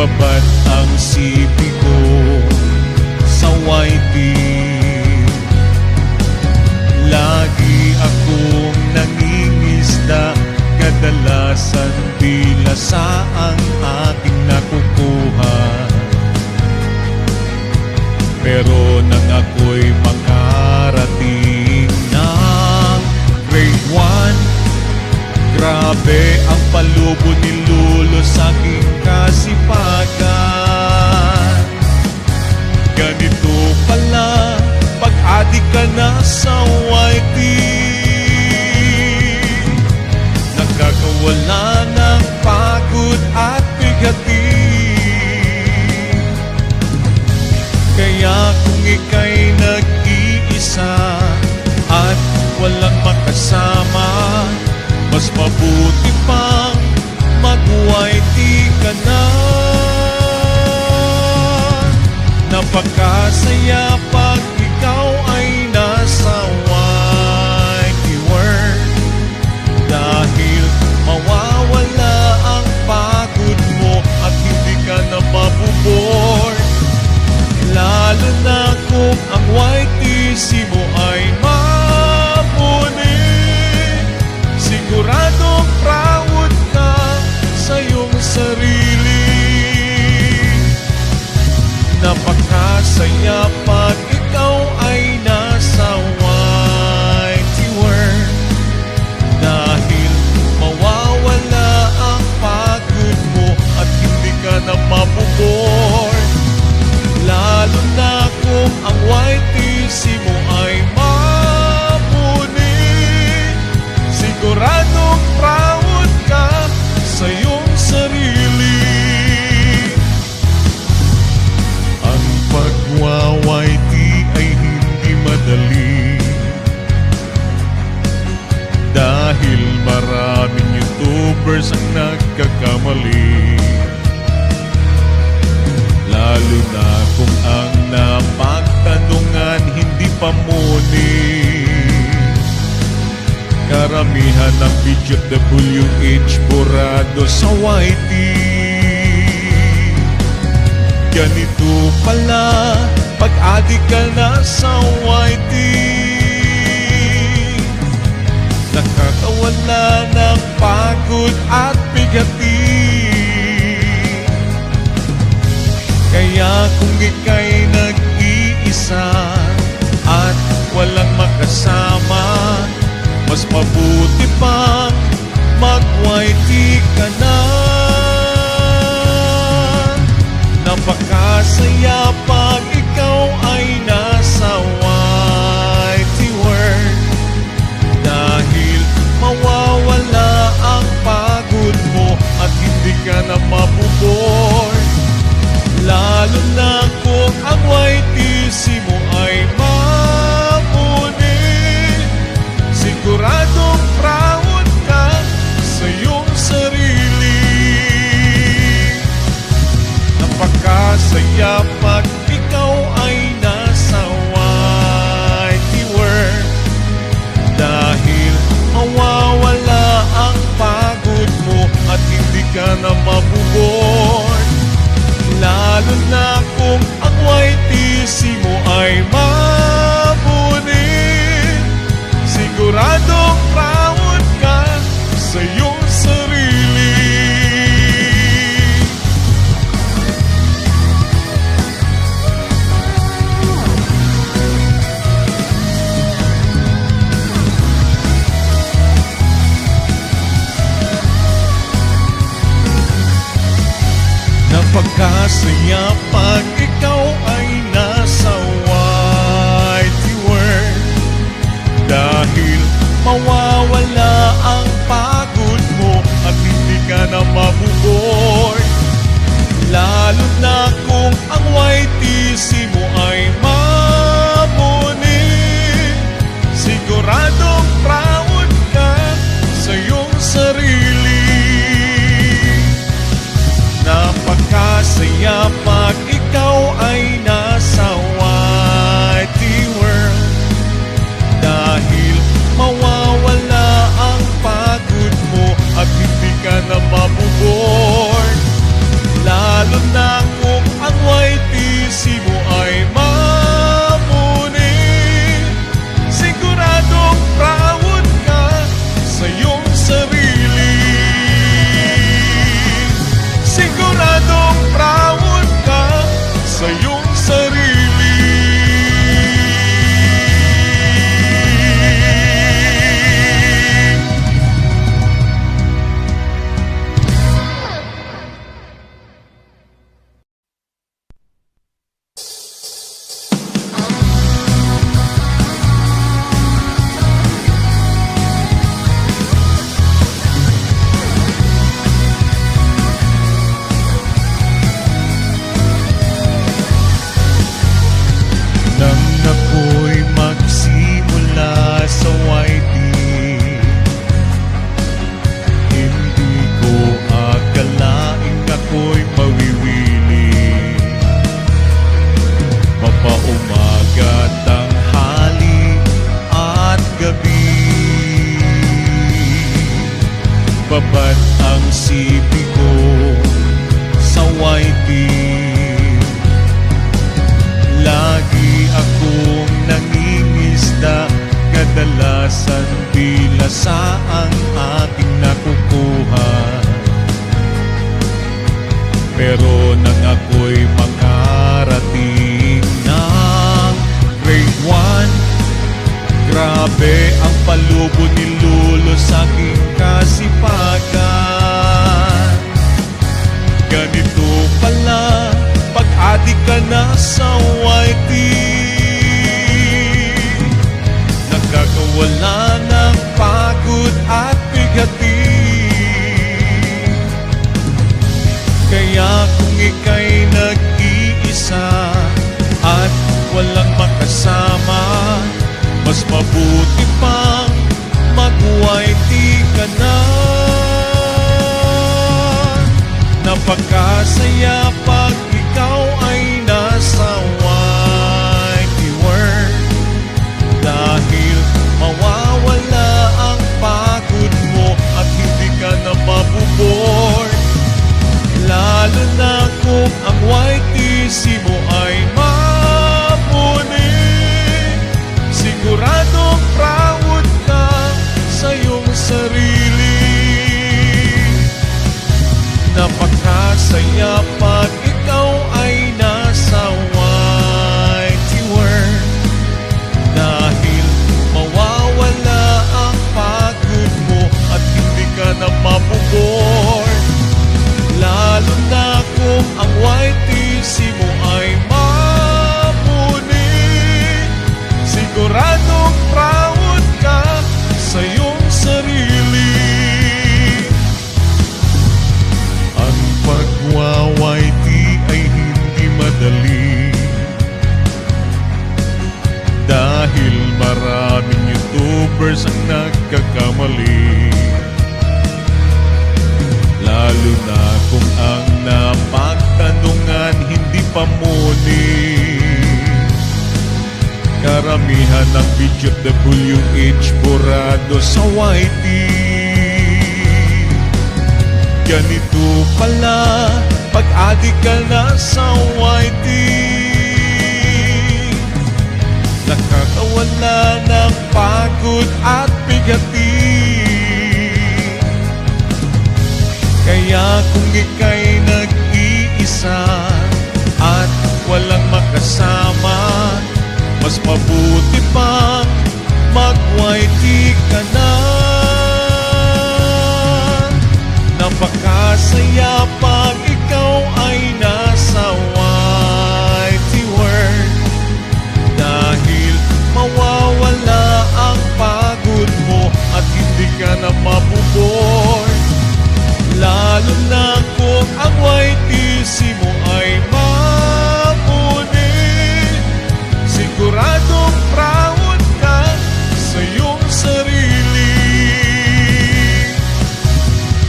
babad ang sipi ko sa waiting. Lagi akong nangingisda, kadalasan bilasa ang aking nakukuha. Pero nang ako'y makarating ng grade 1, grabe ang palubo ni Lolo sa aking kasipagan. Ganito pala pag-adik ka na sa YT, nakakawala ng pagod at bigatin. Kaya kung ika'y nag-iisa at walang makasama, mas mabuti pang mag-YT ka na. Napakasaya pag ikaw ay nasa YT world, dahil mawawala ang pagod mo at hindi ka na mabubore. Lalo na kung ang YTC mo ay mabuni, siguradong proud ka sa iyong sarili. Napakasaya pag ikaw ay nasa YT world, dahil mawawala ang pagod mo at hindi ka na mabubore. Lalo na kung ang YTC mo ay mabuni, siguradong proud ka sa iyong sarili. Ang pag-YT ay hindi madali, dahil maraming YouTubers ang nagkakamali. Lalo na kung ang napagtanungan hindi pa muni. Karamihan ng BJWH burado sa YT. Ganito pala pag-adik ka na sa YT, nakakawala ng pagod at bigatin. Kaya kung ika'y nag-iisa at walang makasama, mas mabuti pang mag-YT ka na. Napakasaya pag ikaw ay nasa YT world, dahil mawawala ang pagod mo at hindi ka na mabubore. Lalo na kung ang YTC mo ay mabuni, siguradong proud ka sa iyong sarili. Napakasaya pag ikaw ay nasa YT world, dahil mawawala ang pagod mo at hindi ka na mabubore. Lalo na kung ang YTC mo ay mabuni, siguradong proud ka sa iyong sarili. Napakasaya pag ikaw ay nasa YT world, dahil mawawala ang pagod mo at hindi ka na mabubore. Lalo na kung ang YTC mo ay mabuni, siguradong proud ka sa iyong sarili. Napakasaya pag ikaw ay nasa YT world, dahil mawawala ang pagod mo at hindi ka na mabubore. Lalo na Pero nang ako'y makarating ng grade 1, grabe ang palubo ni Lolo sa aking kasipagan. Ganito pala pag-adik ka na sa YT, nakakawala ng pagod at bigati. Kaya kung ika'y nag-iisa at walang makasama, mas mabuti pang mag-YT ka na. Napakasaya pag ikaw ay nasa YT world, dahil mawawala ang pagod mo at hindi ka na mabubor. Lalo na kung ang YTC mo ay mabuni, siguradong proud ka sa iyong sarili. Napakasaya pag ikaw ay nasa YT world, dahil mawawala ang pagod mo at hindi ka na mabubor. Lalo na kung ang YTC mo ay mabuni, siguradong proud ka sa iyong sarili. Ang pag-YT ay hindi madali, dahil maraming YouTubers ang nagkakamali. Lalo na kung ang napagtanungan hindi pa muni. Karamihan ng BJWH burado sa YT. Ganito pala pag-adik ka na sa YT, nakakawala ng pagod at bigati. Kaya kung ika'y nag-iisa at walang makasama, mas mabuti pang mag-YT ka na. Napakasaya pag ikaw ay nasa YT world, dahil mawawala ang pagod mo at hindi ka na mabubor. Lalo na kung ang YTC mo ay mabuni, siguradong proud ka sa iyong sarili.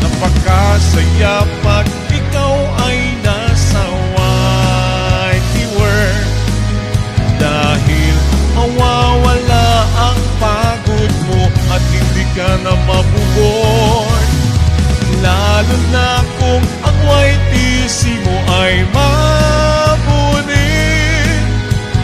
Napakasaya pag ikaw ay nasa YT world, dahil mawawala ang pagod mo at hindi ka na mabubor. Lalo na kung ang YTC mo ay mabuni,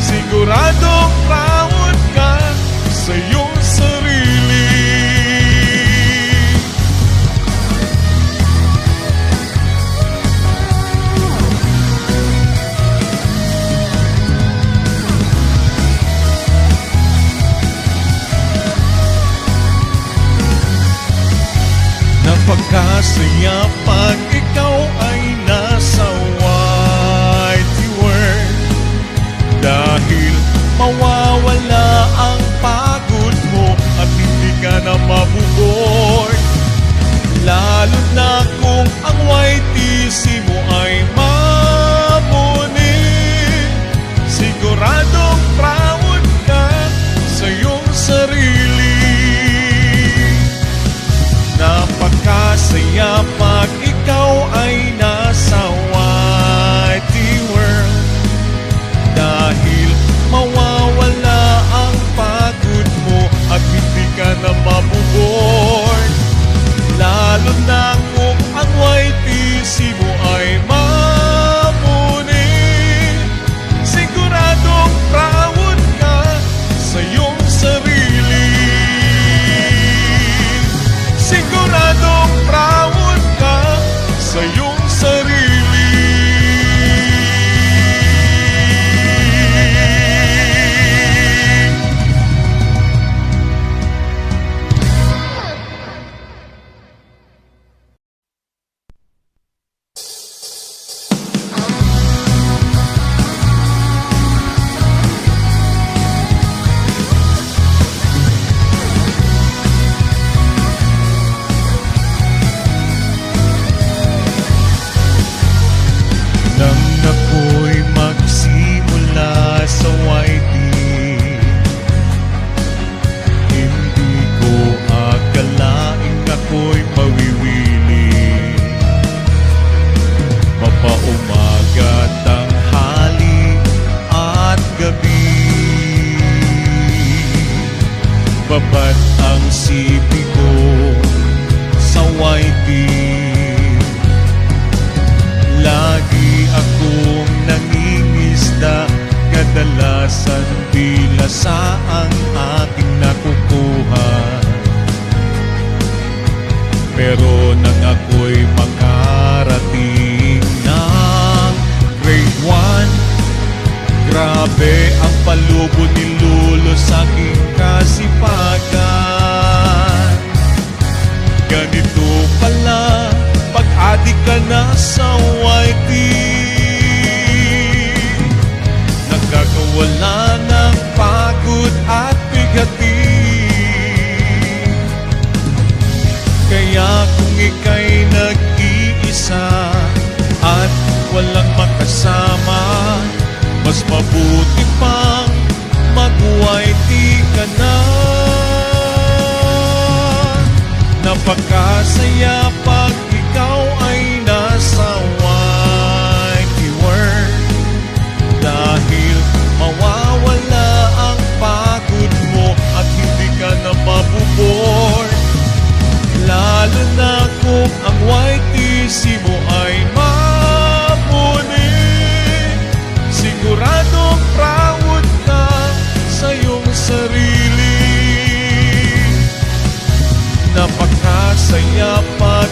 siguradong proud ka sa iyong sarili. Napakasaya pag ikaw ay nasa YT world, dahil mawawala ang pagod mo at hindi ka na mabubor. Lalo na kung ang YTC mo ay mabuni, siguradong proud ka sa iyong sarili. Napakasaya pag ikaw ay nasa YT world, dahil mawawala ang pagod mo at hindi ka na mabubor. Lalo na kung ang YTC mo ay kadalasan bilasa ang aking nakukuha. Pero nang ako'y makarating ng grade 1, grabe ang palubo ni Lolo sa aking kasipagan. Ganito pala pag-adik ka na sa YT, nagkakawala ng pagod at bigatin. Kaya kung ika'y nag-iisa at walang makasama, mas mabuti pang mag-YT ka na. Napakasaya pag ikaw ay nasa YT world, dahil mawawala ang pagod mo at hindi ka na mabubor. Lalo na kung ang YTC mo ay mabuni, siguradong proud ka sa iyong sarili. Napakasaya pag